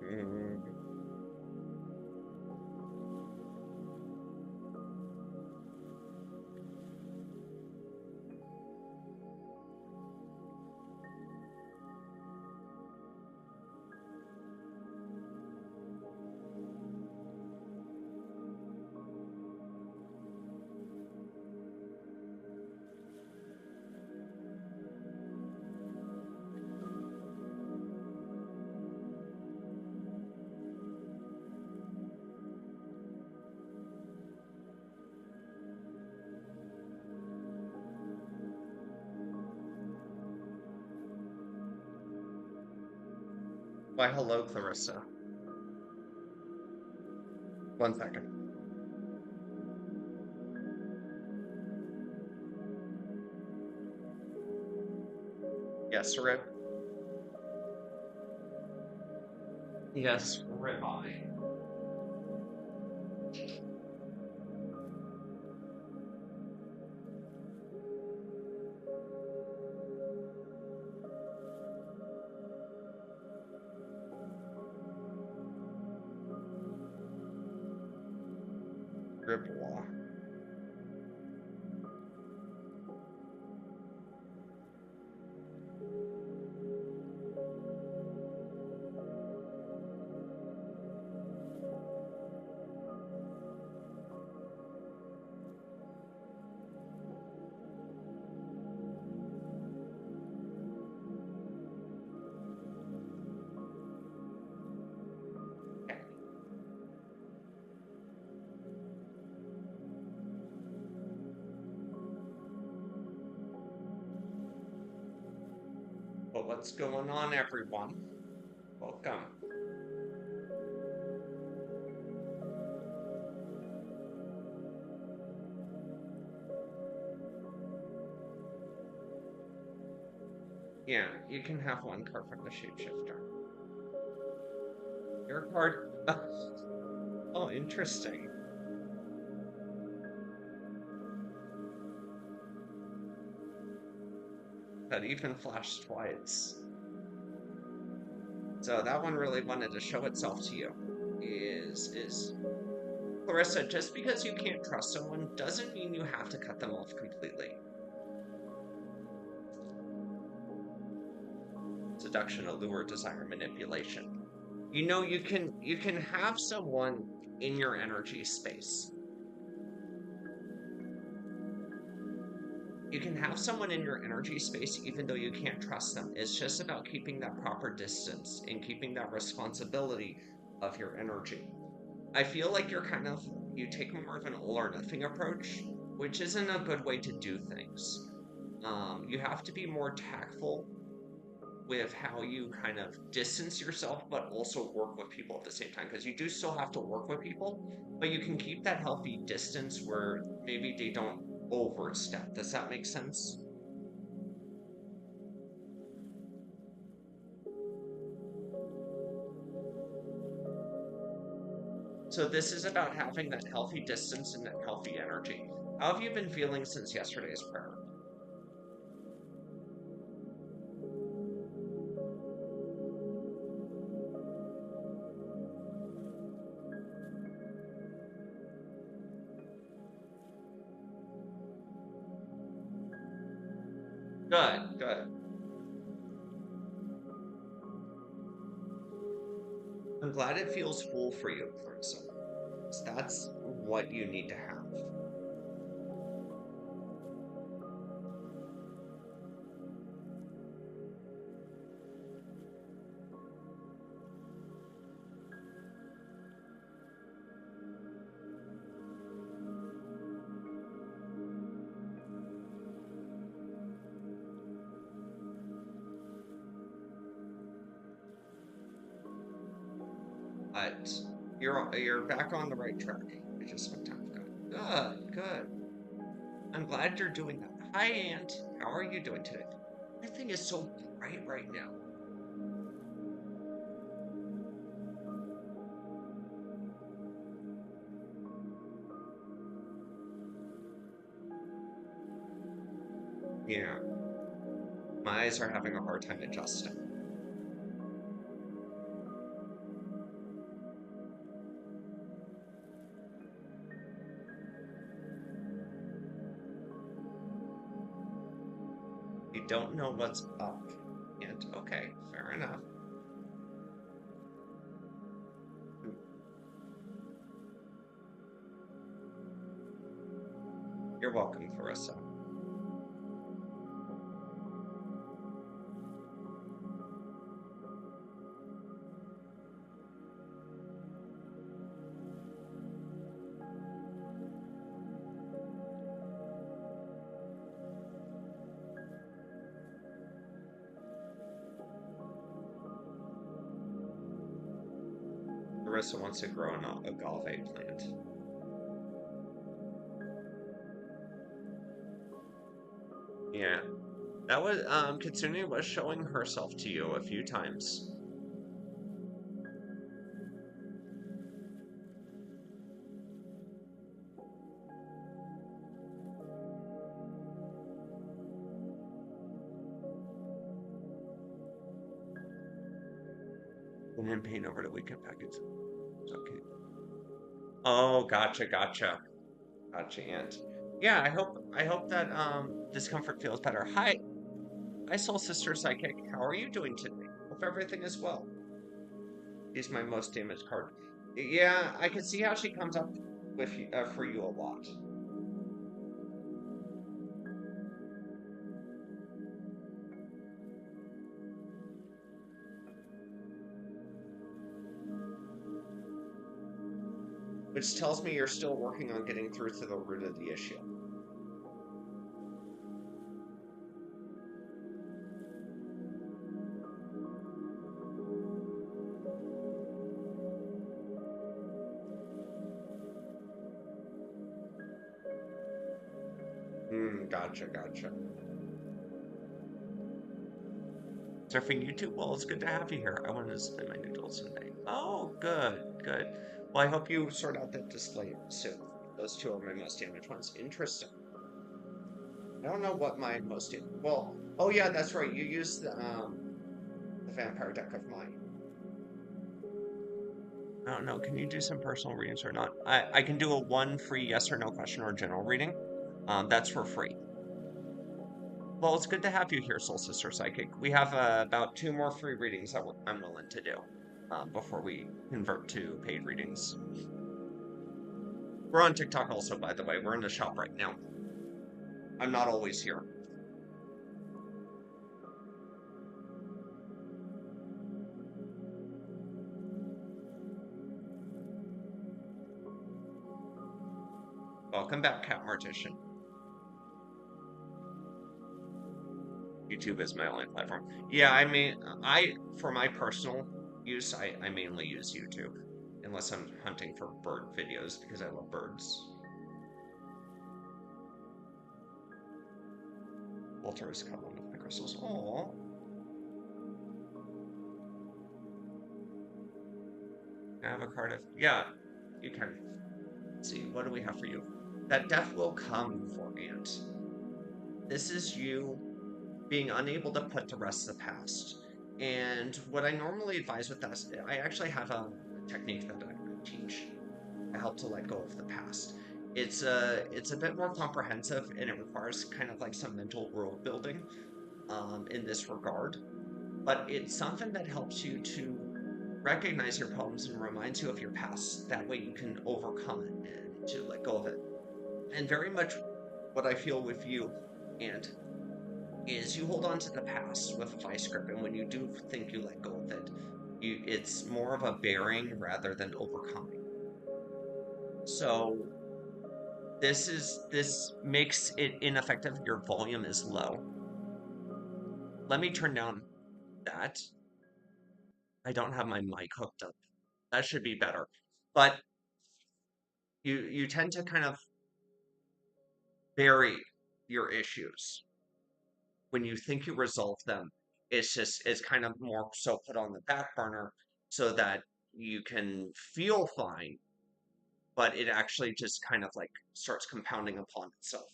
Why, hello, Clarissa. One second. Yes, rib. Yes, ribeye. Ribwa. Okay. Well, what's going on, everyone? Welcome. Yeah, you can have one card from the shapeshifter. Your card. Oh, interesting. That even flashed twice. So that one really wanted to show itself to you. Is Clarissa, just because you can't trust someone doesn't mean you have to cut them off completely. Seduction, allure, desire, manipulation. You know, you can have someone in your energy space. You can have someone in your energy space even though you can't trust them. It's just about keeping that proper distance and keeping that responsibility of your energy. I feel like you take more of an all or nothing approach, which isn't a good way to do things. You have to be more tactful with how you kind of distance yourself, but also work with people at the same time. Because you do still have to work with people, but you can keep that healthy distance where maybe they don't overstep. Does that make sense? So this is about having that healthy distance and that healthy energy. How have you been feeling since yesterday's prayer? Good, good. I'm glad it feels full for you, Clarissa. 'Cause that's what you need to have. But you're back on the right track. You just spent time. Good. Good, good. I'm glad you're doing that. Hi, Aunt. How are you doing today? Everything is so bright right now. Yeah, my eyes are having a hard time adjusting. don't know what's up. And okay, fair enough. Mm, you're welcome, Clarissa. Clarissa wants to grow an agave plant. Yeah, that was Kitsune was showing herself to you a few times. And in pain over the weekend package. Okay. Oh, gotcha, gotcha. Gotcha, Aunt. Yeah, I hope that discomfort feels better. Hi, Soul Sister Psychic. How are you doing today? Hope everything is well. She's my most damaged card. Yeah, I can see how she comes up with you, for you a lot, which tells me you're still working on getting through to the root of the issue. Gotcha, gotcha. Surfing YouTube? Well, it's good to have you here. I wanted to display my noodles someday. Oh, good, good. Well, I hope you sort out that display soon. Those two are my most damaged ones. Interesting. I don't know what my most well. Oh yeah, that's right. You used the vampire deck of mine. I don't know. Can you do some personal readings or not? I can do a one free yes or no question or general reading. That's for free. Well, it's good to have you here, Soul Sister Psychic. We have about two more free readings that I'm willing to do before we convert to paid readings. We're on TikTok also, by the way. We're in the shop right now. I'm not always here. Welcome back, Cat Mortician. YouTube is my only platform. Yeah, I mean, for my personal use, I mainly use YouTube, unless I'm hunting for bird videos because I love birds. Walter is cuddling with my crystals. Oh, I have a card of yeah, you can. Let's see, what do we have for you? That death will come for Ant. This is you being unable to put to rest the past. And what I normally advise with that, I actually have a technique that I teach. I help to let go of the past. It's a bit more comprehensive and it requires kind of like some mental world building in this regard. But it's something that helps you to recognize your problems and reminds you of your past. That way you can overcome it and to let go of it. And very much what I feel with you and is you hold on to the past with a vice grip, and when you do think you let go of it, it's more of a bearing rather than overcoming. So this makes it ineffective. Your volume is low. Let me turn down that. I don't have my mic hooked up. That should be better. But you tend to kind of bury your issues when you think you resolve them. It's kind of more so put on the back burner so that you can feel fine, but it actually just kind of like starts compounding upon itself.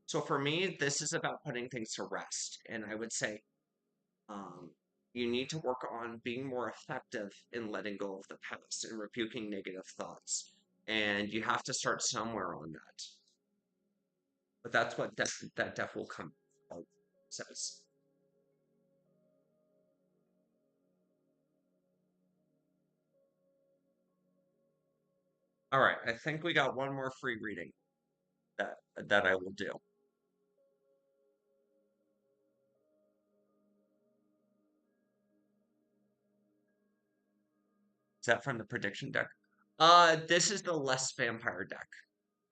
So for me, this is about putting things to rest. And I would say um, you need to work on being more effective in letting go of the past and rebuking negative thoughts. And you have to start somewhere on that. But that's what that def will come out says. All right, I think we got one more free reading that I will do. Is that from the prediction deck? This is the less vampire deck.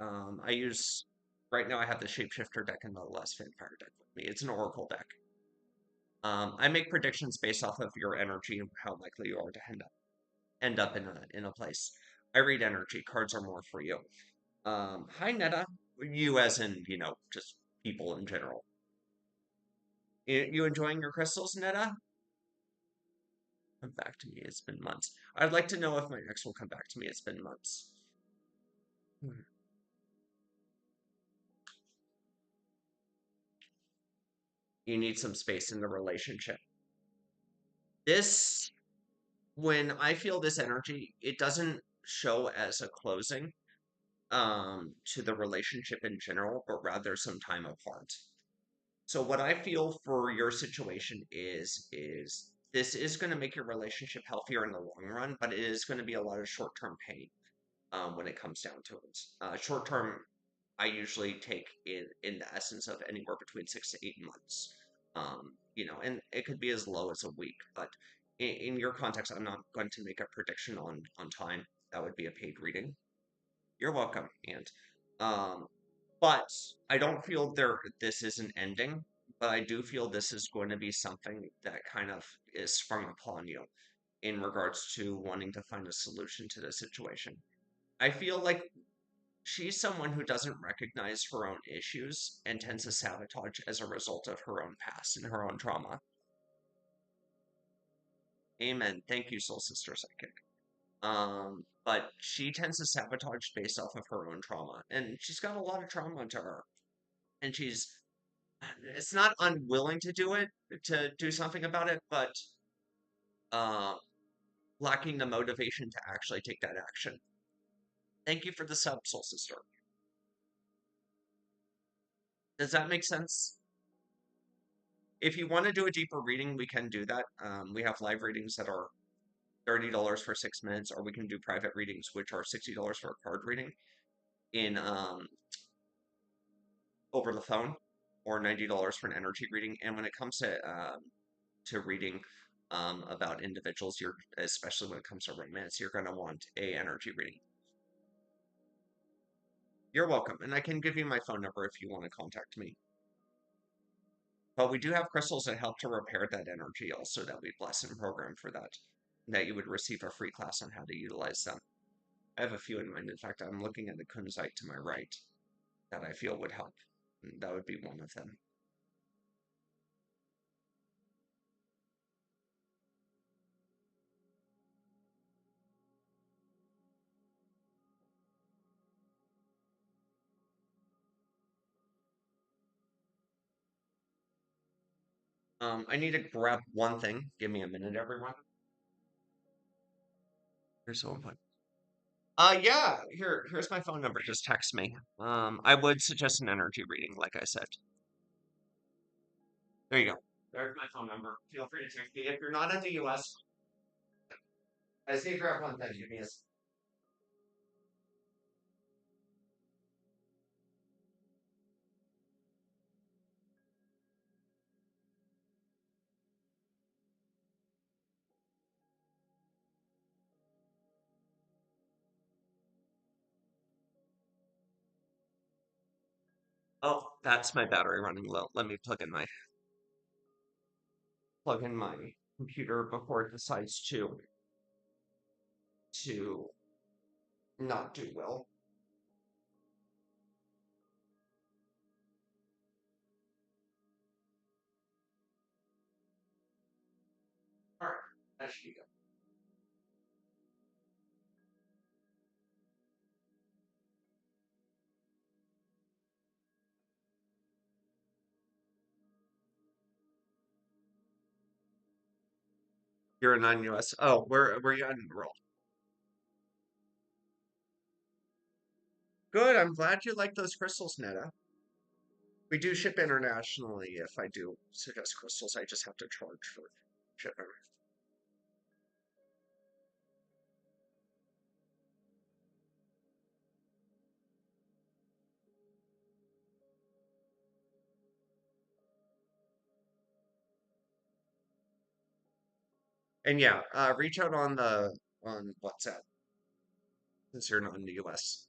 I use right now I have the shapeshifter deck and the less vampire deck with me. It's an oracle deck. I make predictions based off of your energy and how likely you are to end up in a place. I read energy. Cards are more for you. Hi Netta. You as in, just people in general. You enjoying your crystals, Netta? Come back to me. It's been months. I'd like to know if my ex will come back to me. It's been months. Hmm. You need some space in the relationship. This, when I feel this energy, it doesn't show as a closing to the relationship in general, but rather some time apart. So what I feel for your situation is this is going to make your relationship healthier in the long run, but it is going to be a lot of short-term pain when it comes down to it. Short-term, I usually take in the essence of anywhere between 6 to 8 months. And it could be as low as a week, but in your context, I'm not going to make a prediction on time. That would be a paid reading. You're welcome, and but I don't feel this is an ending, but I do feel this is going to be something that kind of is sprung upon you in regards to wanting to find a solution to the situation. I feel like she's someone who doesn't recognize her own issues and tends to sabotage as a result of her own past and her own trauma. Amen. Thank you, Soul Sister Psychic. But she tends to sabotage based off of her own trauma, and she's got a lot of trauma to her, and it's not unwilling to do something about it, but uh, lacking the motivation to actually take that action. Thank you for the sub, Soul Sister. Does that make sense? If you want to do a deeper reading, we can do that. We have live readings that are $30 for 6 minutes, or we can do private readings, which are $60 for a card reading in over the phone, or $90 for an energy reading. And when it comes to reading about individuals, you're especially when it comes to romance, you're going to want a energy reading. You're welcome, and I can give you my phone number if you want to contact me. But we do have crystals that help to repair that energy also that we bless and program for that you would receive a free class on how to utilize them. I have a few in mind. In fact, I'm looking at the kunzite to my right that I feel would help. And that would be one of them. I need to grab one thing. Give me a minute, everyone. Here's the one. Yeah. Here's my phone number. Just text me. I would suggest an energy reading, like I said. There you go. There's my phone number. Feel free to text me if you're not in the U.S. I just need to grab one thing. Give me a. Oh, that's my battery running low. Let me plug in my computer before it decides to not do well. All right, that should be good. You're a non-US. Oh, where you at in the world? Good. I'm glad you like those crystals, Netta. We do ship internationally. If I do suggest crystals, I just have to charge for shipping. And yeah, reach out on WhatsApp since you're not in the US.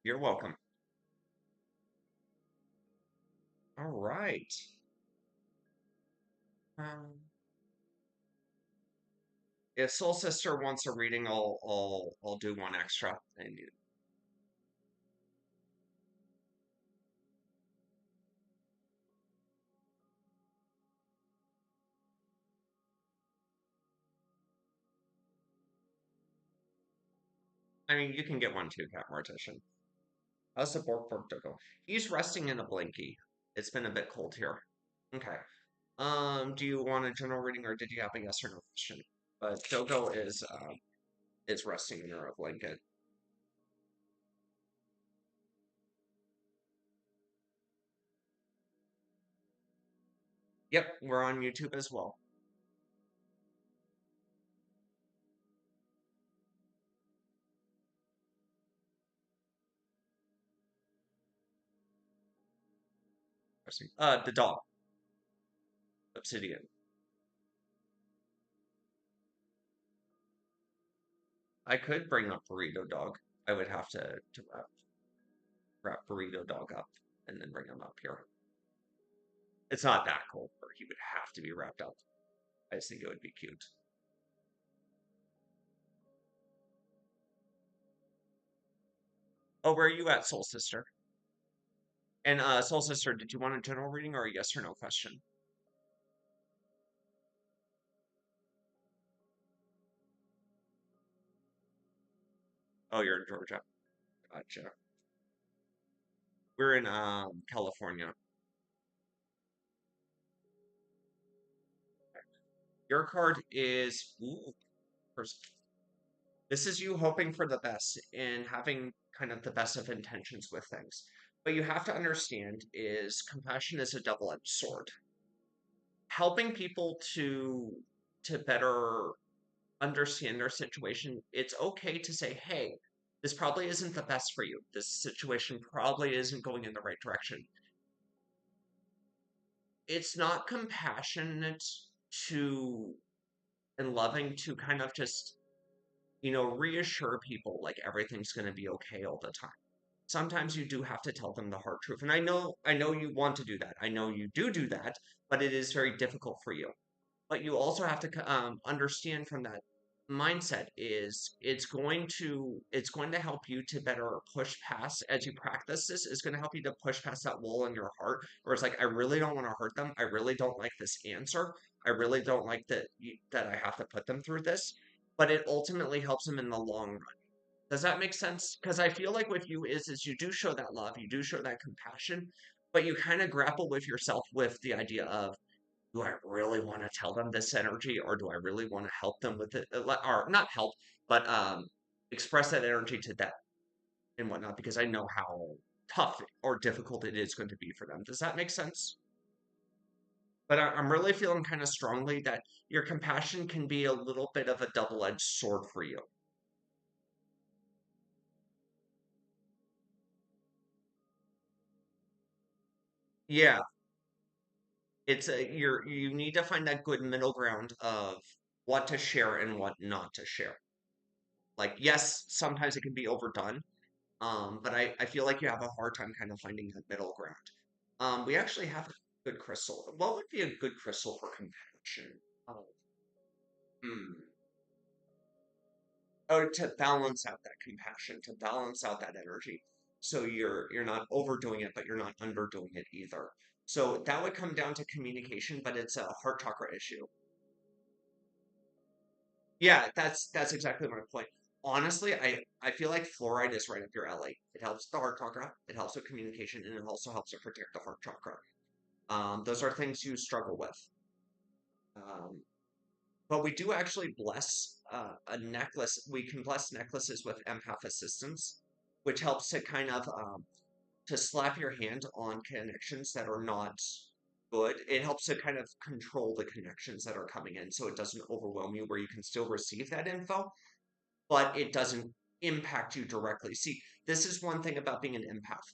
You're welcome. All right. Um, if Soul Sister wants a reading, I'll do one extra. And I mean, you can get one too, Cat Mortician. How's the Bork Dogo? He's resting in a blankie. It's been a bit cold here. Okay. Do you want a general reading or did you have a yes or no question? But Dogo is resting in her blanket. Yep, we're on YouTube as well. The dog, Obsidian. I could bring up Burrito Dog. I would have to wrap Burrito Dog up and then bring him up here. It's not that cold where he would have to be wrapped up. I just think it would be cute. Oh, where are you at, Soul Sister? And Soul Sister, did you want a general reading or a yes or no question? Oh, you're in Georgia. Gotcha. We're in California. Your card is ooh, this is you hoping for the best and having kind of the best of intentions with things. But you have to understand is compassion is a double-edged sword. Helping people to better understand their situation, it's okay to say, hey, this probably isn't the best for you. This situation probably isn't going in the right direction. It's not compassionate to and loving to kind of just, reassure people like everything's going to be okay all the time. Sometimes you do have to tell them the hard truth. And I know you want to do that. I know you do that, but it is very difficult for you. But you also have to understand from that mindset is it's going to help you to better push past as you practice this. It's going to help you to push past that wall in your heart where it's like I really don't want to hurt them. I really don't like this answer. I really don't like that I have to put them through this. But it ultimately helps them in the long run. Does that make sense? Because I feel like with you is you do show that love, you do show that compassion, but you kind of grapple with yourself with the idea of do I really want to tell them this energy or do I really want to help them with it or not help but express that energy to them and whatnot because I know how tough or difficult it is going to be for them. Does that make sense? But I'm really feeling kind of strongly that your compassion can be a little bit of a double-edged sword for you. Yeah, you need to find that good middle ground of what to share and what not to share. Like yes, sometimes it can be overdone. But I feel like you have a hard time kind of finding that middle ground. We actually have a good crystal. What would be a good crystal for compassion? Oh, hmm. Oh, to balance out that compassion, to balance out that energy. So you're not overdoing it, but you're not underdoing it either. So that would come down to communication, but it's a heart chakra issue. Yeah, that's exactly my point. Honestly, I feel like fluoride is right up your alley. It helps the heart chakra, it helps with communication, and it also helps to protect the heart chakra. Those are things you struggle with. Um, but we do actually bless a necklace. We can bless necklaces with empath assistance, which helps to kind of to slap your hand on connections that are not. good. It helps to kind of control the connections that are coming in so it doesn't overwhelm you, where you can still receive that info, but it doesn't impact you directly. See, this is one thing about being an empath.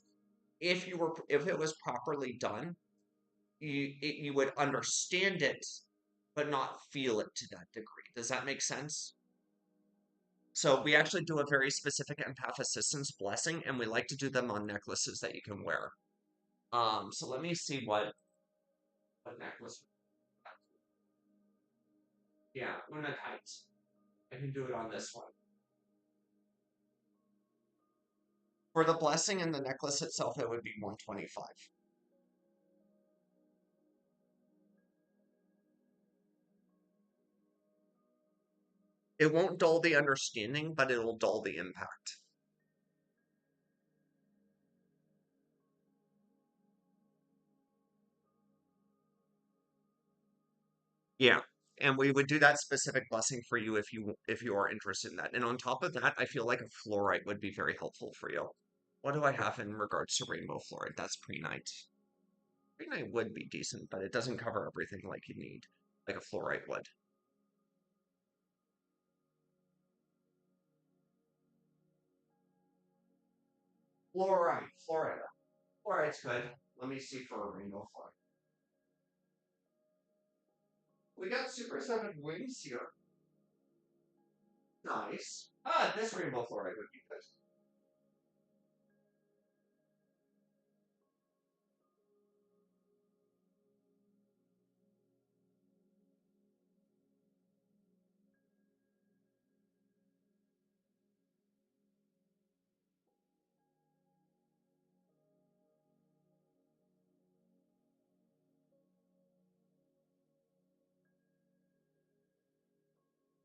If it was properly done, you would understand it, but not feel it to that degree. Does that make sense? So we actually do a very specific empath assistance blessing, and we like to do them on necklaces that you can wear. So let me see what necklace. Yeah, Unakite. I can do it on this one. For the blessing and the necklace itself, it would be 125. It won't dull the understanding, but it'll dull the impact. Yeah. And we would do that specific blessing for you if you are interested in that. And on top of that, I feel like a fluorite would be very helpful for you. What do I have in regards to rainbow fluorite? That's pre-night. Pre-night would be decent, but it doesn't cover everything like you need, like a fluorite would. Fluorite, fluorite. Fluorite's good. Let me see for a rainbow fluorite. We got Super 7 wings here. Nice. Ah, this rainbow fluorite would be good.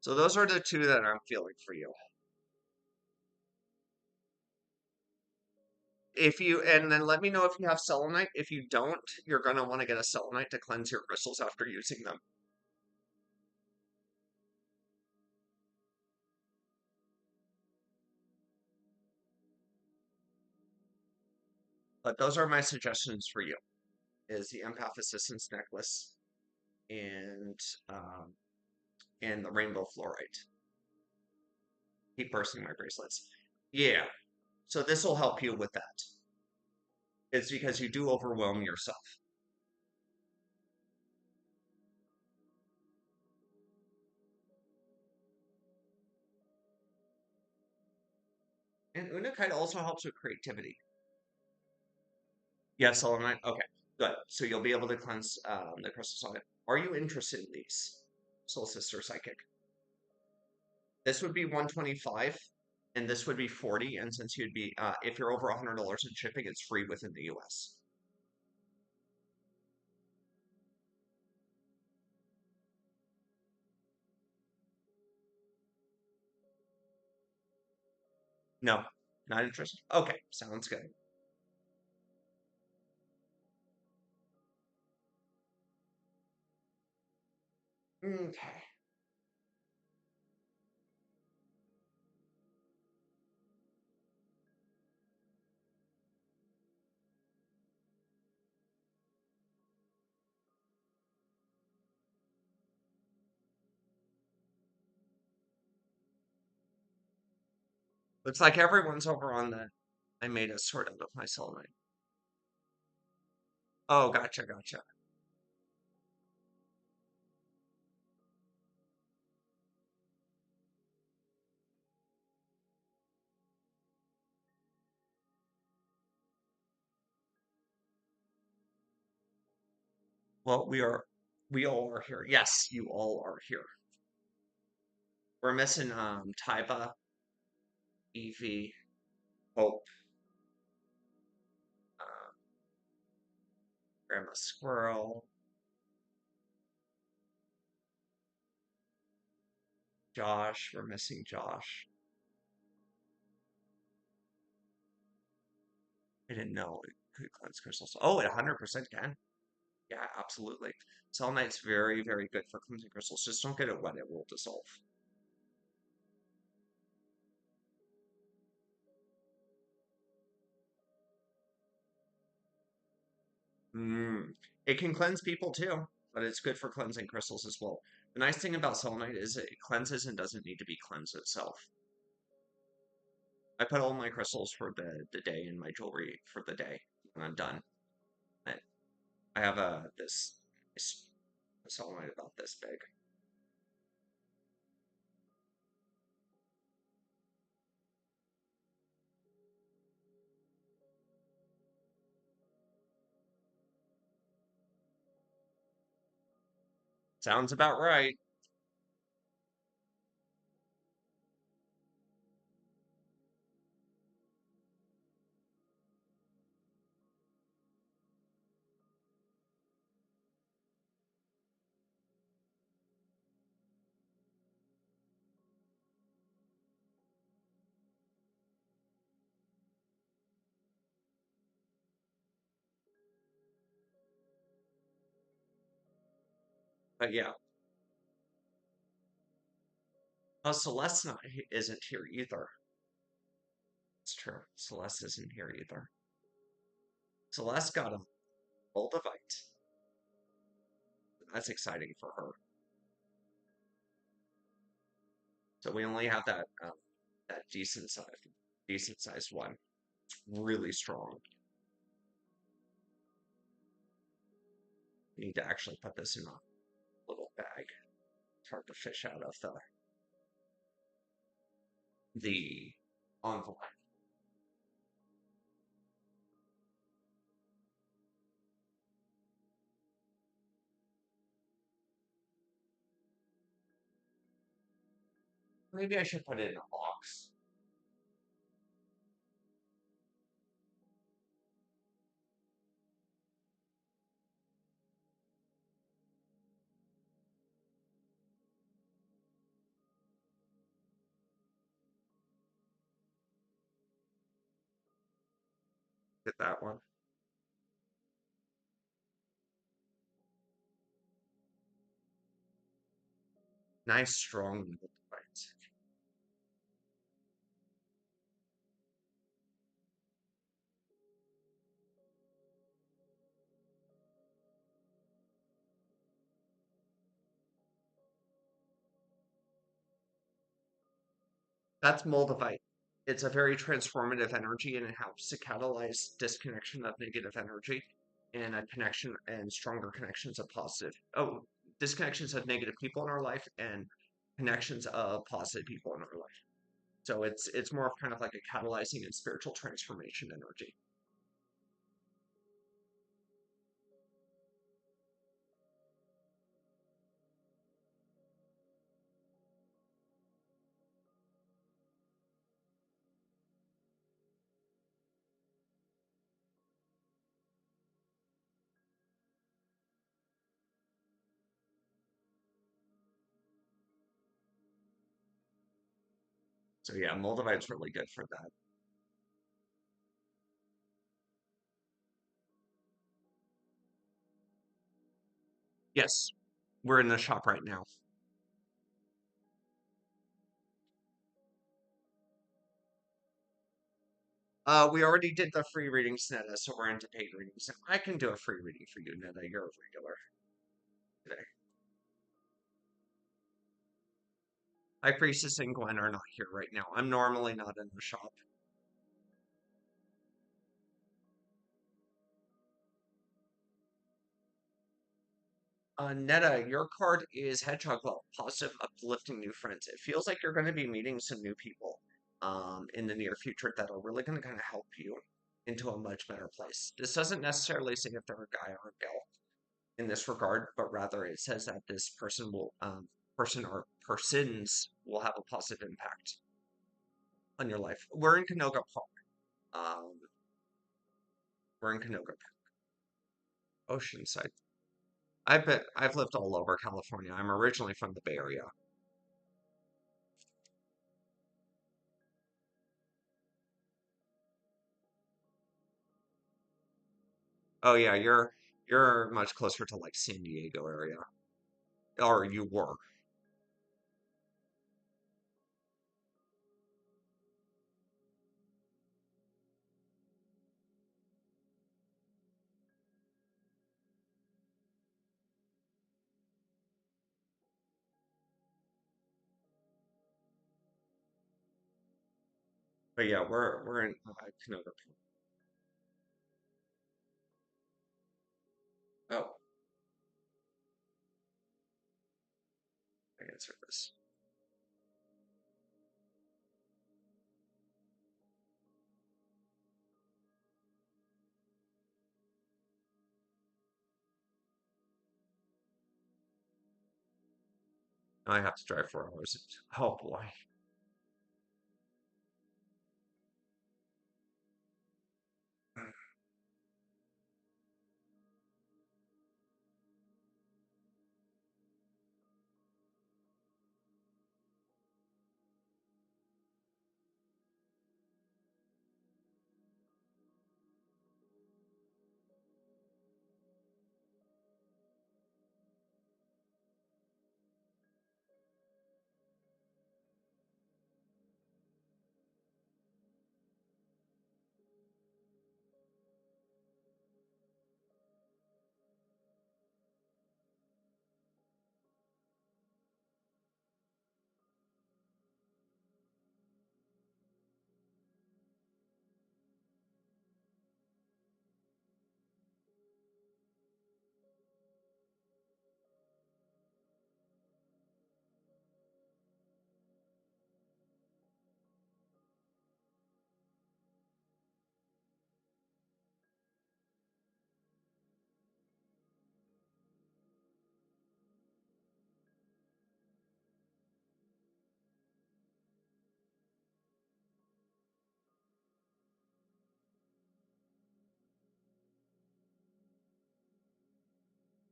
So those are the two that I'm feeling for you. If you and then let me know if you have selenite. If you don't, you're gonna want to get a selenite to cleanse your crystals after using them. But those are my suggestions for you: is the empath assistance necklace and um, and the rainbow fluorite. Keep bursting my bracelets. Yeah. So this will help you with that. It's because you do overwhelm yourself. And Unakite also helps with creativity. Yes, selenite. Okay, good. So you'll be able to cleanse the crystals on it. Are you interested in these? Soul Sister Psychic. This would be 125, and this would be 40. And since you'd be, if you're over $100 in shipping, it's free within the US. No, not interested. Okay, sounds good. Okay. Looks like everyone's over on the. I made a sort of my selenite. Oh, gotcha, gotcha. Well, we all are here. Yes, you all are here. We're missing Taiba, Evie, Hope, uh, Grandma Squirrel, Josh. We're missing Josh. I didn't know it could cleanse crystals. Oh, it 100% can. Yeah, absolutely. Selenite's very, very good for cleansing crystals. Just don't get it wet; it will dissolve. Mm. It can cleanse people too, but it's good for cleansing crystals as well. The nice thing about selenite is it cleanses and doesn't need to be cleansed itself. I put all my crystals for the day in my jewelry for the day when I'm done. I, I have this selenite about this big. Sounds about right. But yeah, Celeste isn't here either. It's true. Celeste isn't here either. Celeste got a Moldavite. That's exciting for her. So we only have that decent sized one. It's really strong. Need to actually put this in a little bag. It's hard to fish out of the envelope. Maybe I should put it in a box. Get that one. Nice, strong Moldavite. That's Moldavite. It's a very transformative energy and it helps to catalyze disconnection of negative energy and a connection and stronger connections of positive. Oh, disconnections of negative people in our life and connections of positive people in our life. So it's more of kind of like a catalyzing and spiritual transformation energy. So yeah, Moldavite's really good for that. Yes, we're in the shop right now. We already did the free readings, Netta, so we're into paid readings. I can do a free reading for you, Netta. You're a regular today. High Priestess and Gwen are not here right now. I'm normally not in the shop. Netta, your card is Hedgehog Well, positive, uplifting new friends. It feels like you're going to be meeting some new people in the near future that are really going to kind of help you into a much better place. This doesn't necessarily say if they're a guy or a girl in this regard, but rather it says that this person or persons will have a positive impact on your life. We're in Canoga Park. Um, we're in Canoga Park, Oceanside. I've lived all over California. I'm originally from the Bay Area. Oh yeah, you're much closer to like San Diego area, or you were. But yeah, we're in Canada. Oh, I answered this. I have to drive 4 hours. Oh boy.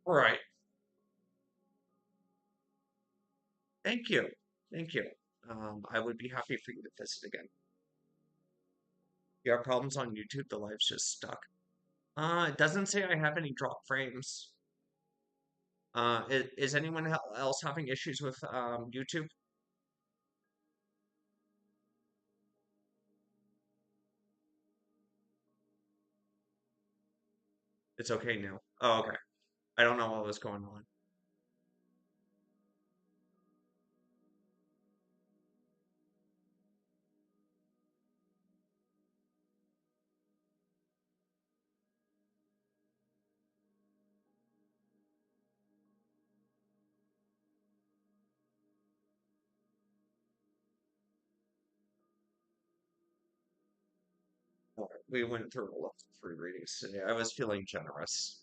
All right. Thank you. Thank you. I would be happy for you to visit again. If you have problems on YouTube, the live's just stuck. It doesn't say I have any drop frames. Is anyone else having issues with YouTube? It's okay now. Oh, okay. I don't know what was going on. We went through a lot of free readings today. I was feeling generous.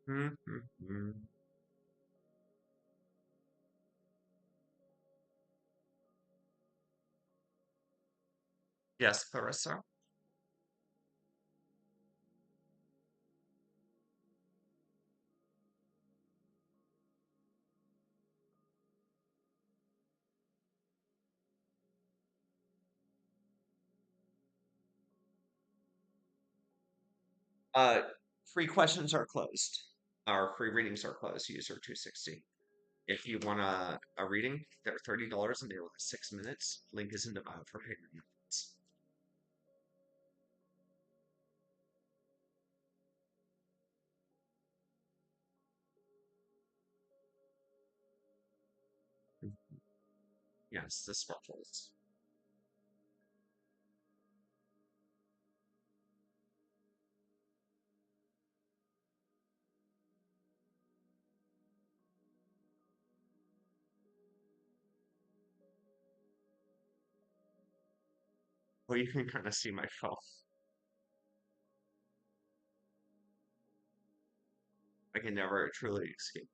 Mm-hmm. Yes, Clarissa. Uh, Free questions are closed. Our free readings are closed. User 260. If you want a reading, they're $30 and they last 6 minutes. Link is in the bio for payment methods. Yes, the sparkles. Well, you can kind of see my phone. I can never truly escape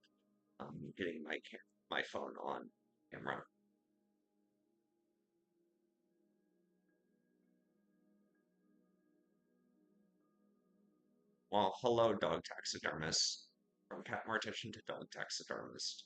getting my phone on camera. Well, hello, dog taxidermist. From cat mortician to dog taxidermist.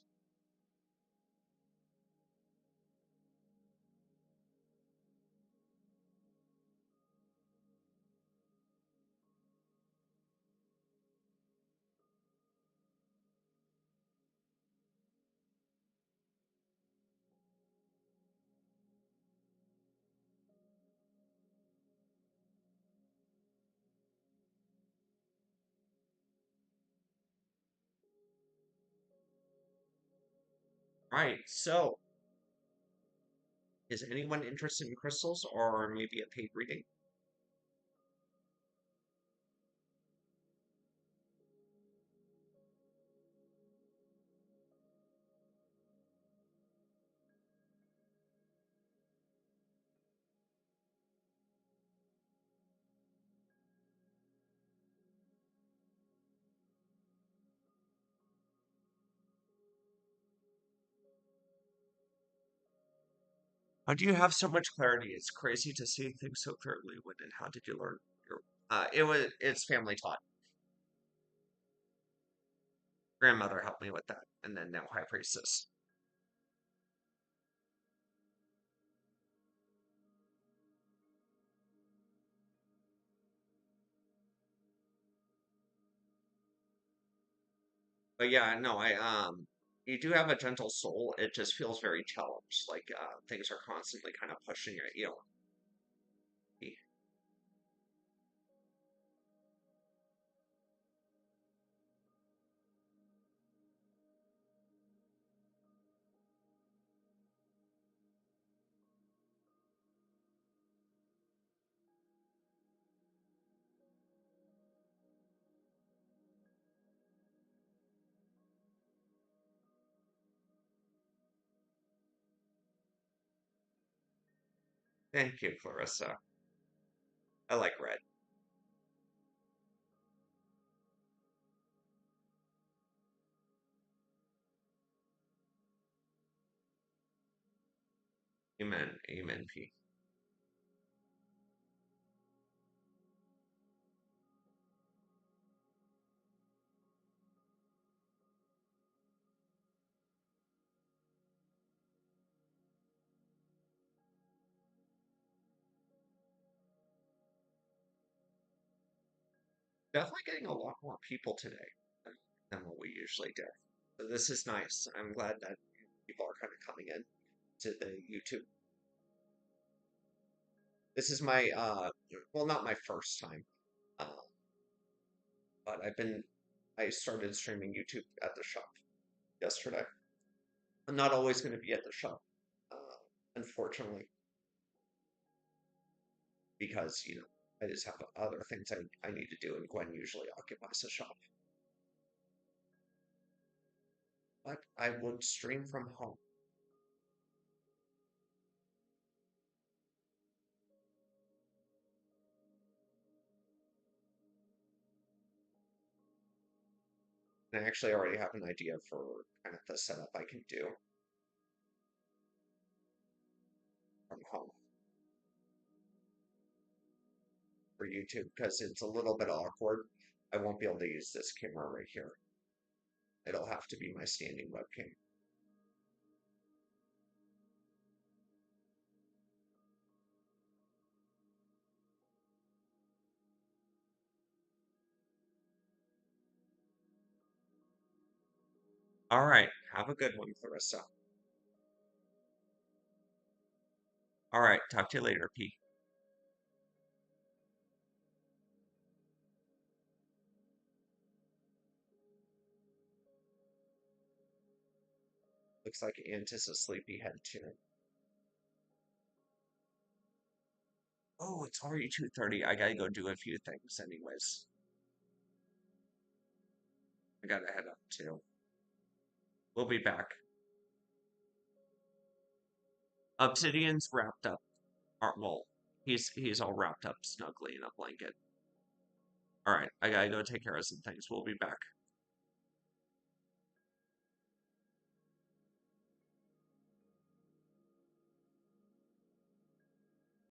Right. So, is anyone interested in crystals or maybe a paid reading? How do you have so much clarity? It's crazy to see things so clearly. When and how did you learn your it's family taught. Grandmother helped me with that, and then now high priestess. But yeah, no, you do have a gentle soul. It just feels very challenged. Like things are constantly kind of pushing at you. Thank you, Clarissa. I like red. Amen. Amen, P. Definitely getting a lot more people today than what we usually do. So this is nice. I'm glad that people are kind of coming in to the YouTube. This is my well, not my first time, uh, but I started streaming YouTube at the shop yesterday. I'm not always going to be at the shop, uh, unfortunately, because I just have other things I need to do, and Gwen usually occupies the shop. But I would stream from home. And I actually already have an idea for kind of the setup I can do from home for YouTube because it's a little bit awkward. I won't be able to use this camera right here. It'll have to be my standing webcam. All right. Have a good one, Clarissa. All right. Talk to you later, P. Looks like Ant is a sleepyhead too. Oh, it's already 2:30. I gotta go do a few things anyways. I gotta head up too. We'll be back. Obsidian's wrapped up. Well, he's all wrapped up snugly in a blanket. All right, I gotta go take care of some things. We'll be back.